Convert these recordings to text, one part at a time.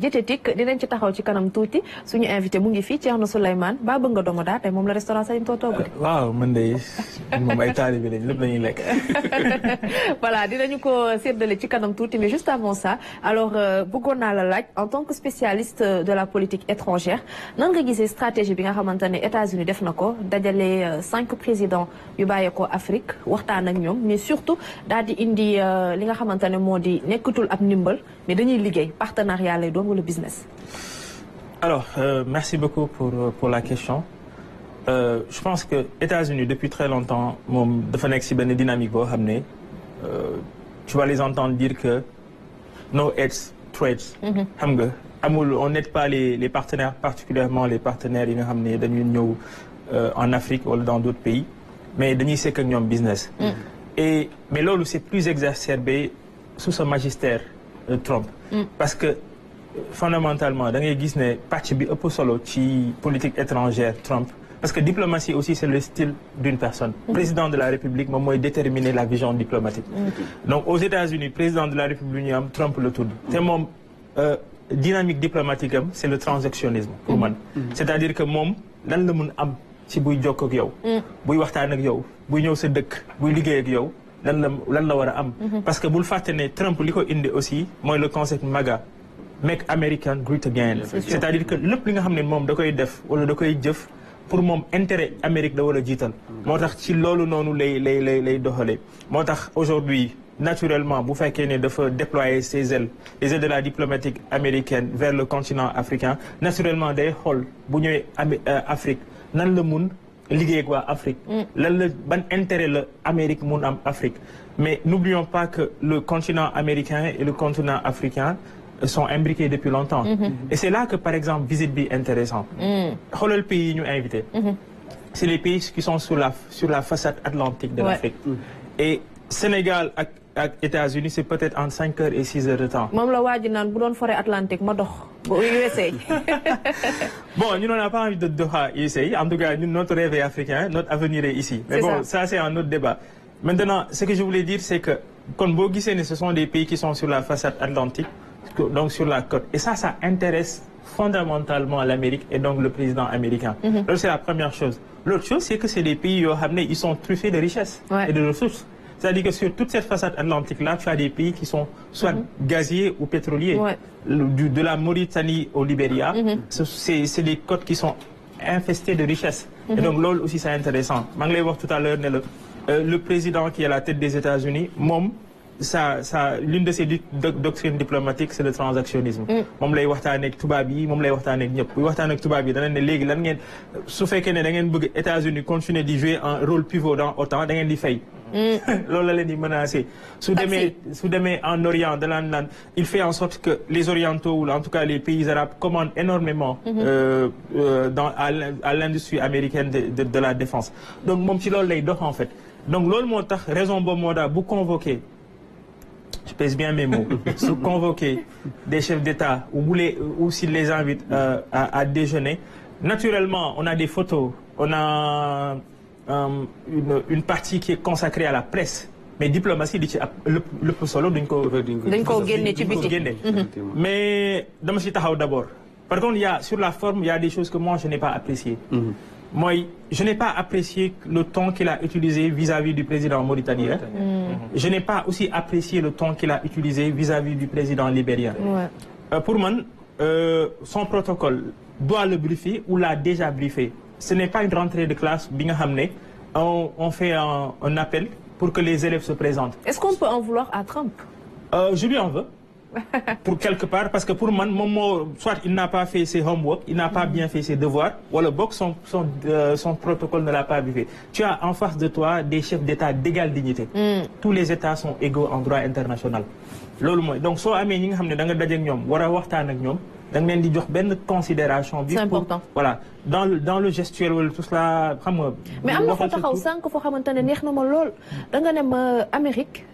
diététique dinañ ci taxaw ci kanam tuuti suñu invité mu ngi fii Thierno Souleymane ba bëgg nga domo daa tey moom la restaurant Salim too togg de. waaw man de moom ay taalibe lañ lépp la ñuy lekk. voilà dinañu ko séddale ci kanam tuuti mais juste avant ça alors bëggoon naa la laaj en tant que spécialiste de la politique étrangère nan nga gisee stratégie bi nga xamante ne États-Unis def na ko dajale 5 présidents yu bàyyeekoo Afrique waxtaan ak ñoom mais surtout daal di indi li nga xamante ne moo di nekkatul ab ndimbal mais dañuy liggéey partenariat lay doon wala business. Alors merci beaucoup pour la question. Je pense que États-Unis depuis très longtemps moom dafa nekk ci benn dynamique boo xam ne tu vas les entendre dire que no aids trades. xam nga amul on n'aide pas les partenaires particulièrement les partenaires yi nga xam ne dañuy ñëw en Afrique wala dans d'autres pays mais dañuy sekk ak ñoom business. mais loolu c'est plus exacerbé sous ce magistère Trump. parce que fondamentalement da ngay gis ne pàcc bi ëpp solo ci politique étrangère Trump. Parce que diplomatie aussi, c'est le style d'une personne. Président de la République, moi, déterminer la vision diplomatique. Donc, aux États-Unis, président de la République, Trump le tout. C'est mon dynamique diplomatique, c'est le transactionnisme pour moi. C'est-à-dire que moi, lan la mun am ci buy jokk ak yow. buy waxtaan ak yow, buy ñëw sa dëkk, buy liggéey ak yow, lan la war a am. Parce que bul fàtte ne Trump li ko indi aussi mooy le concept MAGA. Make America Great Again. C'est-à-dire que lépp li nga xam ne moom da koy def wala da koy jëf. Pour moom intérêt Amérique da war a jiital. moo tax ci loolu noonu lay doxalee. moo tax aujourd'hui naturellement bu fekkee ne dafa déployer ses ailes les ailes de la diplomatique américaine vers le continent africain naturellement day xool bu ñëwee Afrique nan la mun liggéey ak waa Afrique. lan la ban intérêt la Amérique mun am Afrique. mais n'oublions pas que le continent américain et le continent africain sont imbriqués depuis longtemps. Et c'est là que, par exemple, visite bi intéressant. Xoolal pays yi ñu invité. C'est les pays qui sont sur la façade atlantique de l'Afrique. Et Sénégal ak États-Unis, c'est peut-être entre 5 heures et 6 heures de temps. moom la waa ji naan bu doon forêt atlantique ma dox ba USA. Bon, nous n'avons pas envie de doxa USA. En tout cas, notre rêve est africain, notre avenir est ici. Mais bon, ça c'est un autre débat. Maintenant, ce que je voulais dire, c'est que quand boo gisee ne ce sont des pays qui sont sur la façade atlantique. Donc sur la côte. Et ça intéresse fondamentalement l'Amérique et donc le président américain. Donc c'est la première chose. L'autre chose, c'est que c'est des pays ils sont truffés de richesses et de ressources. C'est-à-dire que sur toute cette façade atlantique-là, tu as des pays qui sont soit gaziers ou pétroliers. De la Mauritanie au Libéria, c'est des côtes qui sont infestées de richesses. Et donc l'autre aussi, c'est intéressant. Je vais voir tout à l'heure, le président qui est à la tête des États-Unis, l'une de ses doctrines diplomatiques, c'est le transactionnisme. moom lay waxtaan ak tubaab yi moom lay waxtaan ak ñëpp buy waxtaan ak tubaab yi danañ ne léegi lan ngeen su fekkee ne da ngeen bëgg États-Unis continuer di jouer un rôle pivot dans OTAN da ngeen di fay. loolu la leen di menacé. su demee en Orient danaan il fait en sorte que les orientaux ou en tout cas les pays arabes commandent énormément à l'industrie américaine de la défense. Donc moom ci loolu lay dox en fait. Donc loolu moo tax raison boobu moo tax bu convoqué. Je pèse bien mes mots. Se convoquer des chefs d'État ou s'ils les invitent à déjeuner. Naturellement, on a des photos, on a une partie qui est consacrée à la presse. Mais diplomatie, le plus solo d'une mais d'abord. Par contre, sur la forme, il y a des choses que moi, je n'ai pas appréciées. Moi, je n'ai pas apprécié le ton qu'il a utilisé vis-à-vis du président mauritanien. Je n'ai pas aussi apprécié le ton qu'il a utilisé vis-à-vis du président libérien. Pour moi, son protocole doit le briefer ou l'a déjà briefé. Ce n'est pas une rentrée de classe. On fait un appel pour que les élèves se présentent. Est-ce qu'on peut en vouloir à Trump? Je lui en veux. Pour quelque part, parce que pour moi, soit il n'a pas fait ses homework, il n'a pas bien fait ses devoirs, ou le box, son protocole ne l'a pas fait. Tu as en face de toi des chefs d'État d'égale dignité. Tous les États sont égaux en droit international. Donc, si tu as considération. C'est important. Voilà. Dans le gestuel, tout cela. Mais il faut Amérique,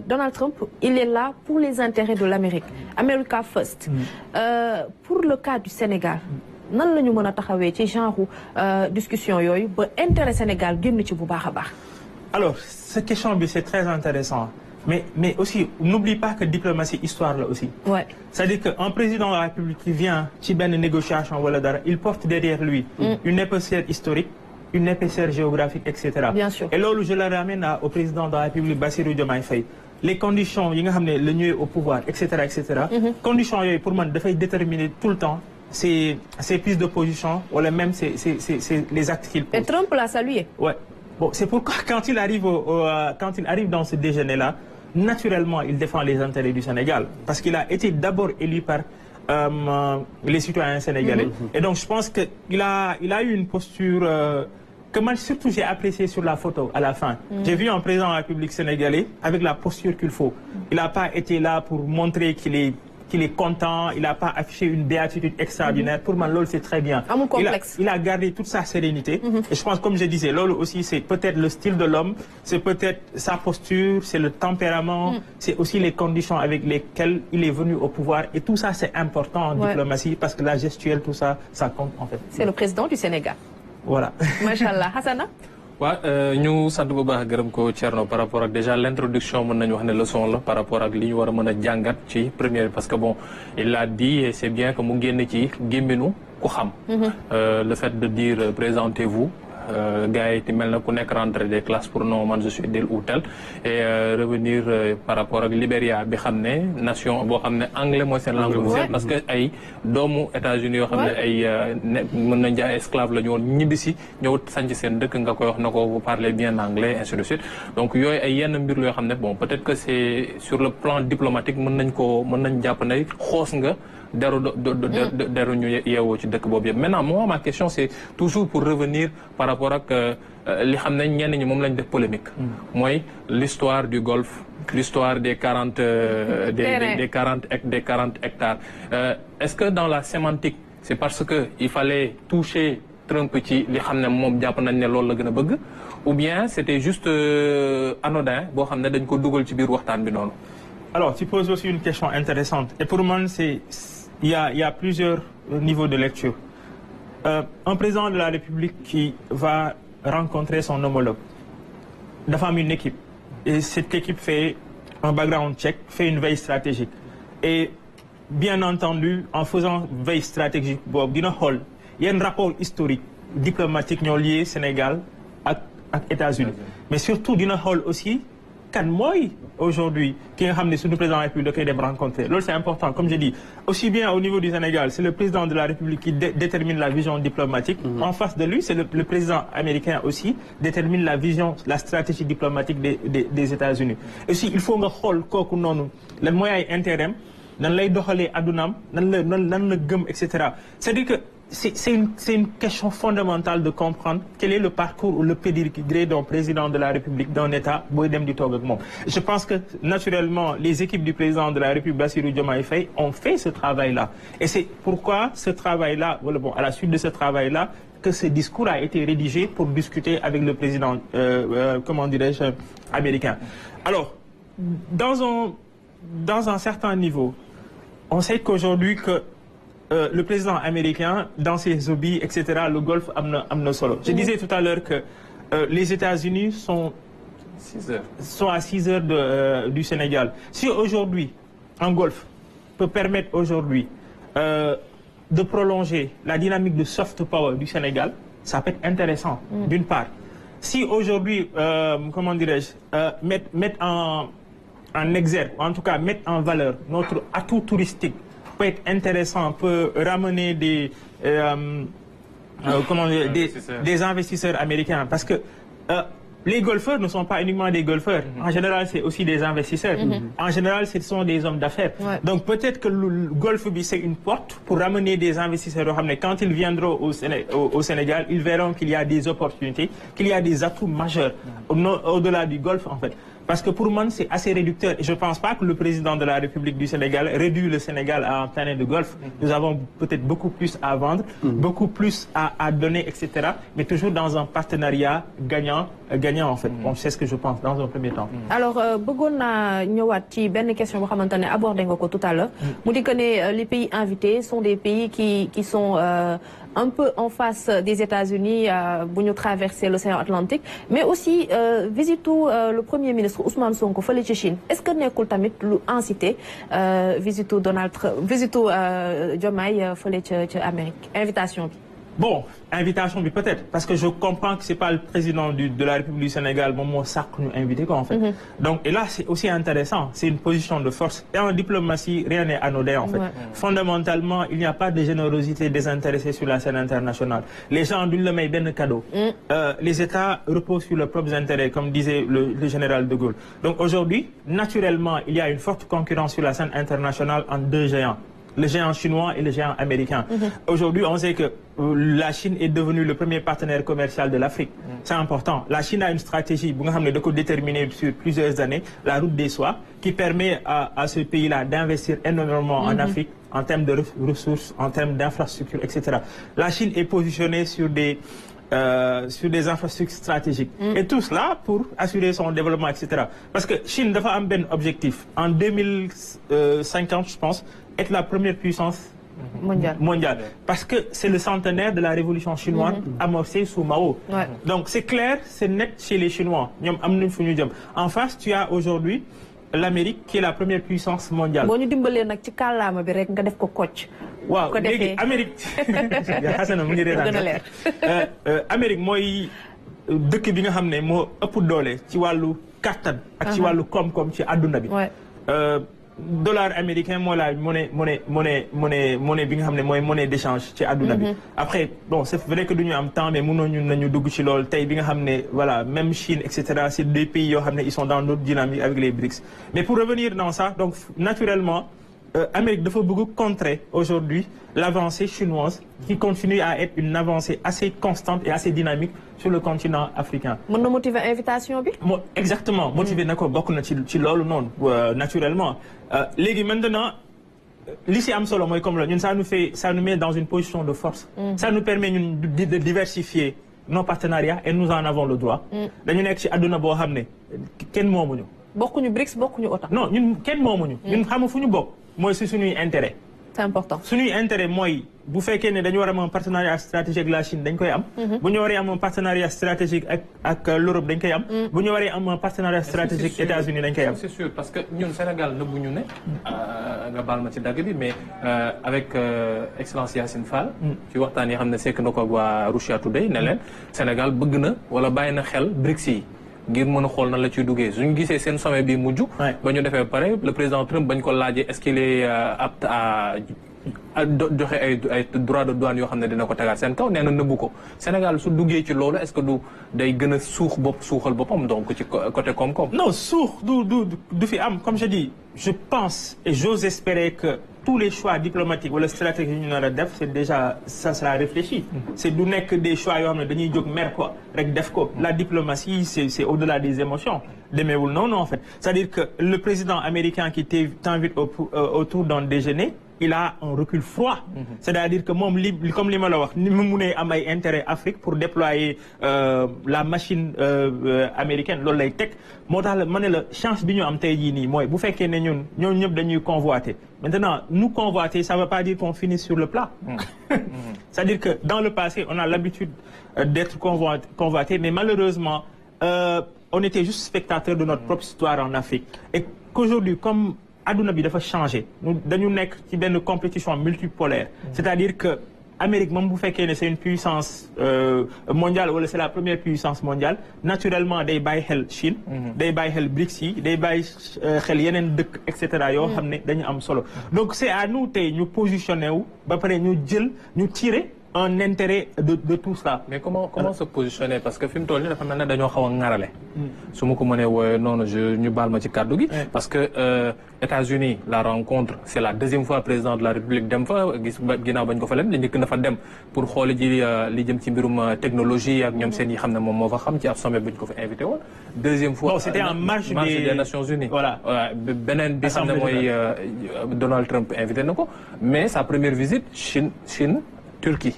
Donald Trump, il est là pour les intérêts de l'Amérique. America first. Pour le cas du Sénégal, nan lañu mëna taxawé ci genre discussion yoyu ba intérêt Sénégal génn ci bu baaxa baax. Alors, cette question c'est très intéressant. Mais aussi, n'oublie pas que diplomatie, histoire là aussi. Ouais. C'est-à-dire qu'un président de la République qui vient, qui vient de négociation, il porte derrière lui une épaisseur historique, une épaisseur géographique, etc. Bien sûr. Et là où je le ramène au président de la République, Bassirou Diomaye Faye, les conditions, le mieux au pouvoir, etc., conditions, pour moi, de déterminer tout le temps ces prises de position, ou même les actes qu'il pose. Et Trump l'a salué. Ouais. Bon, c'est pourquoi quand il arrive dans ce déjeuner-là, naturellement, il défend les intérêts du Sénégal. Parce qu'il a été d'abord élu par les citoyens sénégalais. Et donc, je pense qu'il a eu une posture que moi, surtout, j'ai appréciée sur la photo à la fin. J'ai vu un président de la République sénégalais avec la posture qu'il faut. Il n'a pas été là pour montrer qu'il est content, il n'a pas affiché une béatitude extraordinaire. Pour moi, Lolo, c'est très bien. Il a gardé toute sa sérénité. Et je pense, comme je disais, Lolo aussi, c'est peut-être le style de l'homme, c'est peut-être sa posture, c'est le tempérament, c'est aussi les conditions avec lesquelles il est venu au pouvoir. Et tout ça, c'est important en diplomatie parce que la gestuelle, tout ça, ça compte en fait. C'est le président du Sénégal. Voilà. Machallah. Hassana? Nous sant bu baax gërëm ko Thierno par rapport ak déjà l'introduction mën nañu wax ne leçon la par rapport ak li ñu war a mën a jàngat ci première parce que bon il l'a dit et c'est bien que mu génn ci gémminu ku xam le fait de dire présentez-vous gars yi mel na ku nekk rentrée des classes pour non man je suis tel ou tel et revenir par rapport ak Libéria bi xam ne nation boo xam ne anglais mooy seen langue officielle parce que ay doomu États-Unis yoo xam ne ay mën nañ jaay esclave la ñu woon ñibbisi ñëw sanc seen dëkk nga koy wax na ko vous parlez bien anglais ainsi de suite donc yooyu ay yenn mbir la yoo xam ne bon peut-être que c'est sur le plan diplomatique mën nañ jàpp ne xoos nga deru ñu yeewoo ci dëkk boobu yëpp maintenant moi ma question c'est toujours pour revenir par rapport ak li xam ne ñenn ñi moom lañ def polémique mooy l'histoire du Golfe l'histoire des 40 hectares est-ce que dans la sémantique c'est parce que il fallait toucher Trump ci li xam ne moom jàpp nañ ne loolu la gën a bëgg ou bien c'était juste anodin boo xam ne dañ ko dugal ci biir waxtaan bi noonu. Alors tu poses aussi une question intéressante et pour moi il y a plusieurs niveaux de lecture. Un président de la République qui va rencontrer son homologue, dafa am une équipe. Et cette équipe fait un background check, fait une veille stratégique. Et bien entendu, en faisant veille stratégique, il y a un rapport historique, diplomatique lié Sénégal à États-Unis. Mais surtout, il y a un aussi kan mooy aujourd'hui qui nga xam ne suñu président de la République da koy dem rencontrer loolu c'est important comme je dis aussi bien au niveau du Sénégal c'est le président de la République qui détermine la vision diplomatique en face de lui c'est le président américain aussi détermine la vision la stratégie diplomatique des États-Unis aussi il faut nga xool kooku noonu lan mooy ay intérêt nan lay doxalee addunaam nan la gëm etc. C'est-à-dire que c'est une question fondamentale de comprendre quel est le parcours ou le pédigré d'un président de la République, d'un État. Je pense que naturellement, les équipes du président de la République, Bassirou Diomaye Faye, ont fait ce travail-là. Et c'est pourquoi ce travail-là, à la suite de ce travail-là, que ce discours a été rédigé pour discuter avec le président, comment dirais-je, américain. Alors, dans un certain niveau, on sait qu'aujourd'hui que le président américain, dans ses hobbies, etc., le Golfe amna solo. Je disais tout à l'heure que les États-Unis sont à 6 heures du Sénégal. Si aujourd'hui, un Golfe peut permettre aujourd'hui de prolonger la dynamique de soft power du Sénégal, ça peut être intéressant, d'une part. Si aujourd'hui, comment dirais-je, mettre en exergue, en tout cas mettre en valeur notre atout touristique, peut être intéressant, peut ramener des investisseurs américains. Parce que les golfeurs ne sont pas uniquement des golfeurs. En général, c'est aussi des investisseurs. En général, ce sont des hommes d'affaires. Donc peut-être que le golfe, c'est une porte pour ramener des investisseurs. Quand ils viendront au Sénégal, ils verront qu'il y a des opportunités, qu'il y a des atouts majeurs au-delà du golfe, en fait. Parce que pour moi, c'est assez réducteur. Et je ne pense pas que le président de la République du Sénégal réduit le Sénégal à un terrain de golf. Nous avons peut-être beaucoup plus à vendre, beaucoup plus à donner, etc. Mais toujours dans un partenariat gagnant en fait. Bon, c'est ce que je pense dans un premier temps. Alors, bëggoon naa ñëwaat ci benn question boo xamante ne abordé nga ko tout à l'heure. Mu di que les pays invités sont des pays qui sont un peu en face des États-Unis bu ñu traverser l'océan Atlantique mais aussi visite le premier ministre Ousmane Sonko fële ci Chine est-ce que nekkul tamit lu incité visite Donald Trump visite Diomaye fële ca Amérique invitation bi. Bon, invitation, peut-être, parce que je comprends que c'est pas le président de la République du Sénégal, bon, ça que nous inviter quoi, en fait. Donc, et là, c'est aussi intéressant, c'est une position de force. Et en diplomatie, rien n'est anodin, en fait. Fondamentalement, il n'y a pas de générosité désintéressée sur la scène internationale. Les gens d'une le mettent bien cadeau. Les États reposent sur leurs propres intérêts, comme disait le général de Gaulle. Donc aujourd'hui, naturellement, il y a une forte concurrence sur la scène internationale entre deux géants. Le géant chinois et le géant américain. Aujourd'hui, on sait que la Chine est devenue le premier partenaire commercial de l'Afrique. C'est important. La Chine a une stratégie de déterminer sur plusieurs années la route des soies qui permet à ce pays-là d'investir énormément en Afrique en termes de ressources, en termes d'infrastructures, etc. La Chine est positionnée sur des infrastructures stratégiques. Et tout cela pour assurer son développement, etc. Parce que Chine doit avoir un objectif. En 2050, je pense, être la première puissance mondiale. Parce que c'est le centenaire de la révolution chinoise amorcée sous Mao. Donc c'est clair, c'est net chez les Chinois. En face, tu as aujourd'hui l'Amérique qui est la première puissance mondiale. Bon, nous dimbalé nak ci kalama bi rek nga def ko coach. Waaw, légui Amérique. Hassana mu ngi rétan. Amérique moy dëkk bi nga xamné mo ëpp doolé ci walu kattan ak ci walu kom ci aduna bi. Dollar américain moi la monnaie bi nga xamné moy monnaie d'échange ci aduna bi. Après bon c'est vrai que duñu am temps mais mëno ñun nañu dugg ci lool tay bi nga xamné voilà même Chine etc. c'est des pays yo xamné ils sont dans notre dynamique avec les BRICS. Mais pour revenir dans ça donc naturellement Amérique dafa bëgg contrer aujourd'hui l'avancée chinoise qui continue à être une avancée assez constante et assez dynamique sur le continent africain. Mën na motiver invitation bi? Exactement, motiver nako bokk na ci lolu non naturellement. Légui maintenant li ci am solo moy comme là ñun ça nous met dans une position de force. Ça nous permet ñun de diversifier nos partenariats et nous en avons le droit. Dañu nek ci aduna bo xamné kenn momuñu. Bokkuñu BRICS bokkuñu OTAN. Non ñun kenn momuñu. Ñun xamu fuñu bokk moy ci suñuy intérêt. C'est important. Suñuy intérêt moy bu fekkee ne dañu war a am un partenariat stratégique avec la Chine dañ koy am. bu ñu waree am un partenariat stratégique avec l'Europe dañ koy am. bu ñu waree am un partenariat stratégique États-Unis dañ koy am. C'est sûr parce que ñun Sénégal nëbbu ñu ne nga baal ma ci dagg bi mais avec excellence Yacine Fall. ci waxtaan yi xam ne sekk na ko ak waa Russia Today ne leen Sénégal bëgg na wala bàyyi na xel BRICS yi. ngir mën a xool nan la ciy duggee suñu gisee seen sommet bi mujj. ba ñu defee pare le président Trump bañ ko laajee est-ce qu'il est apte à joxe ay droits de douane yoo xam ne dina ko tegaat seen kaw nee na nëbbu ko Sénégal su duggee ci loolu est-ce que du day gën a suuxal boppam donc ci côté koom-koom. Non suux du fi am comme je dis je pense et j'ose espérer que tous les choix diplomatiques ou les stratégies que nous avons c'est déjà ça sera réfléchi. C'est du nekk des choix yoo xam ne dañuy jóg mer quoi rek def ko. La diplomatie c'est au-delà des émotions. Demeewul non en fait. C'est-à-dire que le président américain qui t'invite autour d'un déjeuner. Il a un recul froid. C'est-à-dire que moom comme li ma la wax ni mu munee am ay intérêt Afrique pour déployer la machine américaine loolu lay teg moo tax ma ne la chance bi ñu am tey jii nii mooy bu fekkee ne ñun ñëpp dañuy convoiter. Maintenant nous convoiter ça veut pas dire qu'on finisse sur le plat. C'est-à-dire que dans le passé on a l'habitude d'être convoité mais malheureusement on était juste spectateurs de notre propre histoire en Afrique et qu'aujourd'hui comme aduna bi dafa changer dañu nekk ci benn compétition multipolaire c'est-à-dire que Amérique même bu fekkee ne c'est une puissance mondiale wala c'est la première puissance mondiale naturellement day bàyyi xel Chine day bàyyi xel BRICS yi day bàyyi xel yeneen dëkk et cetera yoo xam ne dañu am solo donc c'est à nous tey ñu positionner wu ba pare ñu tirer un intérêt de tout cela. Mais comment se positionner parce que fi mu toll nii dafa mel ne dañoo xaw a ŋarale. su ma ko mënee wooyee noonu ñu baal ma ci kàddu gi. parce que États-Unis la rencontre c'est la deuxième fois président de la République dem fa gis ginnaaw bañ ko fa leen li njëkk na fa dem pour xooli ji li jëm ci mbirum technologie ak ñoom seen yi xam ne moom moo fa xam ci ab sommet buñ ko fa invité woon. deuxième fois non c'était en marge des Nations Unies. Voilà beneen bi xam ne mooy Donald Trump invité na ko mais sa première visite Chine Turquie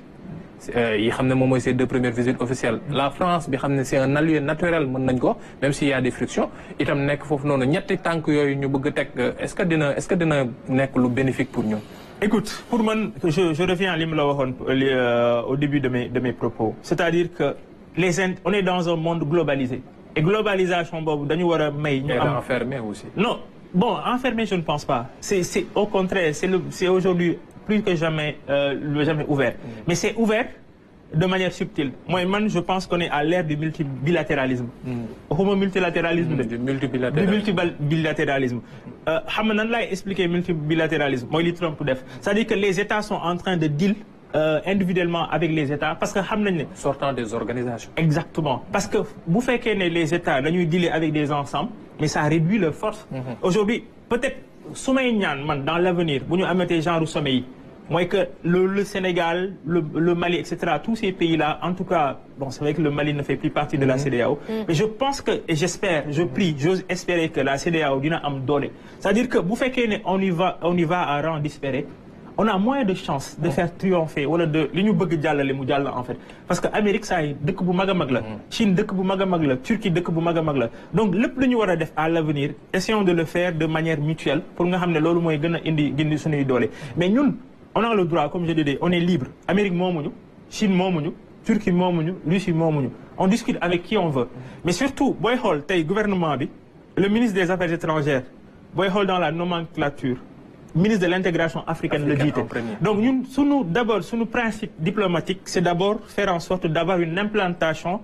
yi xam ne moom mooy ces deux premières visites officielles la France bi xam ne c'est un allié naturel mën nañ ko même s'il y a des frictions itam nekk foofu noonu ñetti tànk yooyu ñu bëgg a teg est-ce que dina nekk lu bénéfique pour ñun. Écoute, pour moi, je reviens à l'imla au début de mes propos. C'est-à-dire que on est dans un monde globalisé. Et globalisation, enfermé aussi. Non, bon, enfermé, je ne pense pas. C'est au contraire, c'est aujourd'hui plus que jamais, jamais ouvert. Mais c'est ouvert de manière subtile. Moi, je pense qu'on est à l'ère du multibilatéralisme. Du multibilatéralisme. Hamanan l'a expliqué multibilatéralisme. Moi, il est Trump. C'est-à-dire que les États sont en train de deal individuellement avec les États parce que sortant des organisations. Exactement. Parce que vous faites que les États, nous dealer avec des ensembles, mais ça réduit leur force. Aujourd'hui, peut-être, dans l'avenir, vous nous amenez genre au sommeil. Moi, que le Sénégal, le Mali, etc., tous ces pays-là, en tout cas, bon, c'est vrai que le Mali ne fait plus partie de la CEDEAO, mais je pense que, et j'espère, je prie, j'ose espérer que la CEDEAO dina am donné. C'est-à-dire que vous faites qu'on y va à rang disparé, on a moins de chances de faire triompher ou de li ñu bëgg jàllale mu jàll en fait parce que Amérique saa yi dëkk bu mag a mag la Chine dëkk bu mag a mag la Turquie dëkk bu mag a mag la donc lépp lu ñu war a def à l'avenir essayons de le faire de manière mutuelle pour nga xam ne loolu mooy gën a indi suñuy doole mais ñun on a le droit comme je disais on est libre Amérique moomuñu Chine moomuñu Turquie moomuñu Russie moomuñu on discute avec qui on veut mais surtout booy xool tey gouvernement bi le ministre des Affaires étrangères booy xool dans la nomenclature ministre de l'intégration africaine le dit. Donc nous, d'abord, nos principe diplomatique, c'est d'abord faire en sorte d'avoir une implantation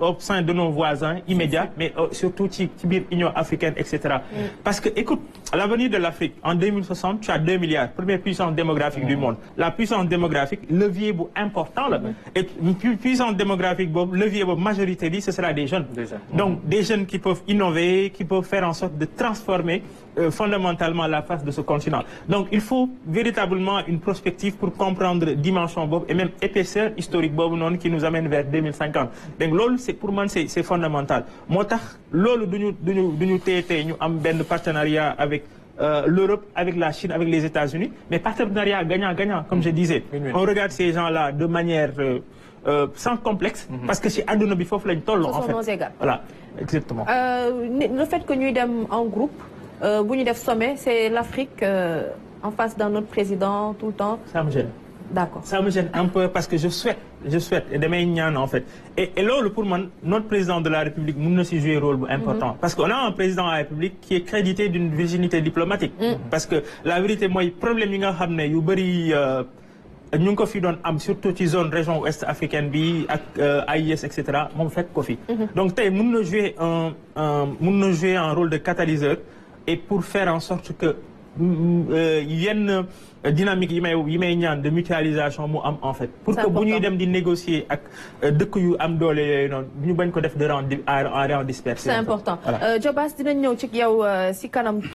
au sein de nos voisins immédiats, mais surtout l'Union africaine, etc. Parce que, écoute, à l'avenir de l'Afrique, en 2060, tu as 2 milliards, première puissance démographique du monde. La puissance démographique, levier important, là. Et une puissance démographique, levier majorité, ce sera des jeunes. Donc, des jeunes qui peuvent innover, qui peuvent faire en sorte de transformer fondamentalement la face de ce continent. Donc il faut véritablement une prospective pour comprendre dimension Bob et même épaisseur historique Bob non qui nous amène vers 2050. Donc l'ol c'est pour moi c'est fondamental. Motax l'ol duñu tété ñu am ben partenariat avec l'Europe, avec la Chine, avec les États-Unis, mais partenariat gagnant-gagnant comme je disais. On regarde ces gens-là de manière sans complexe parce que c'est aduna bi fofu lañ tollu en fait. Voilà, exactement. Le fait que nous sommes en groupe bu ñu def sommet c'est l'Afrique en face d'un autre président tout le temps. Ça me gêne. D'accord. Ça me gêne un peu parce que je souhaite et demain ñaan en fait et là pour moi notre président de la République mën na si jouer un rôle important parce qu'on a un président de la République qui est crédité d'une virginité diplomatique parce que la vérité mooy problème yi nga xam ne yu bëri ñu ngi ko fi doon am surtout ci zone région ouest africaine bi ak AIS etc. moom fekk ko fi donc tey mën na jouer un rôle de catalyseur et pour faire en sorte que yenn dynamique yi may ñaan de mutualisation mu am en fait pour que bu ñuy dem di négocier ak dëkk yu am doole yooyu noonu ñu bañ ko def de rang dispersé. C'est important. Jobaas dinañ ñëw ci yow si kanam